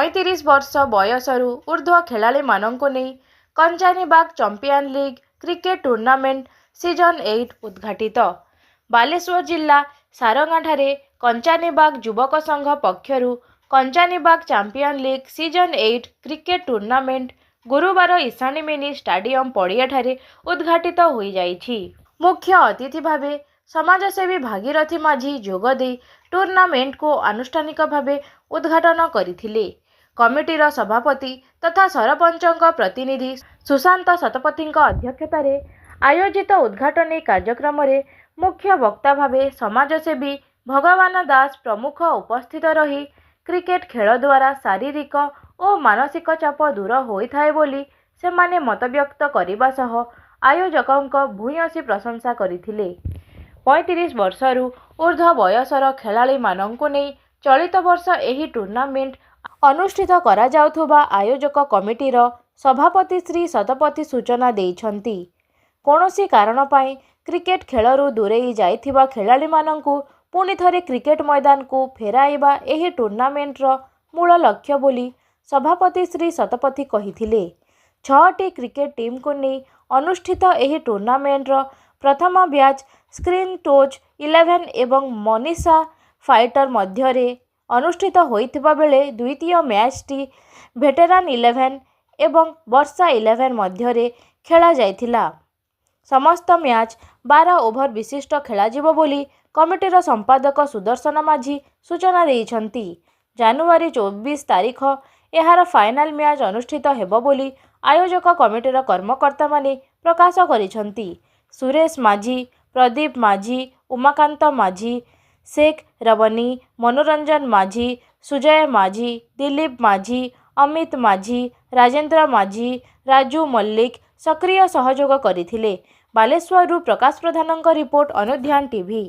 35 वर्ष बयसरू ऊर्ध्व खेलाड़ीमानंकु नेई Kanchanibag champion league cricket tournament season 8 उद्घाटित। बालेश्वर जिला सारंगाठारे कंचानीबाग युवक संघ पक्षरु Kanchanibag champion league season 8 cricket tournament गुरुवार ईशानी मिनी स्टाडियम पड़ियाठारे उद्घाटित होई जाइछि। मुख्य अतिथि भावे समाजसेवी भागीरथी माझी जोगदे टूर्नामेंट को आनुष्ठानिक भावे उद्घाटन करथिले। कमिटीर सभापति तथा सरपंचक प्रतिनिधि सुशांत शतपथी अध्यक्षतार आयोजित उद्घाटनी कार्यक्रम रे मुख्य वक्ता भावे समाजसेवी भगवान दास प्रमुख उपस्थित रही क्रिकेट खेल द्वारा शारीरिक और मानसिक चाप दूर होइथाय बोली सेमाने मतव्यक्त करने सह आयोजकों भूयसी प्रशंसा करथिले। 35 वर्षरू ऊर्ध्व बयसर खेलाड़ी मानंकु नेई चलित वर्ष एही टूर्नामेंट अनुष्ठित करा जाउथुबा आयोजक कमिटीर सभापति श्री शतपथी सूचना देइछंती। कोनोसी कारण पाई क्रिकेट खेलरू दूरेई जाइथिबा खेलाड़ी मानंकु पुणी थरे क्रिकेट मैदान को फेराइबा एही टूर्नामेंटर मूल लक्ष्य बोली सभापति श्री शतपथी कहिथिले। 6टी क्रिकेट टीम को नहीं अनुष्ठित एही टूर्नामेंटर प्रथम मैच स्क्रीन टोज 11 एवं मनीषा फाइटर मध्यरे अनुष्ठित होइथिबा बेले द्वितीय मैच टी वेटेरान 11 एवं वर्षा 11 मध्यरे खेला जाइथिला। समस्त मैच 12 ओभर विशिष्ट खेला जिवो बोली कमिटीर संपादक सुदर्शन माझी सूचना देइछंती। जनवरी 24 तारीख एहार फाइनल मैच अनुष्ठित हेबो बोली आयोजक कमिटीर कर्मकर्ता माने प्रकाश करिछंती। सुरेश माझी, प्रदीप माझी, उमाकांत माझी, शेख रवनी, मनोरंजन माझी, सुजय माझी, दिलीप माझी, अमित माझी, राजेंद्र माझी, राजू मल्लिक सक्रिय सहयोग करथिले। बालेश्वरु प्रकाश प्रधानक रिपोर्ट अनुध्यान टीवी।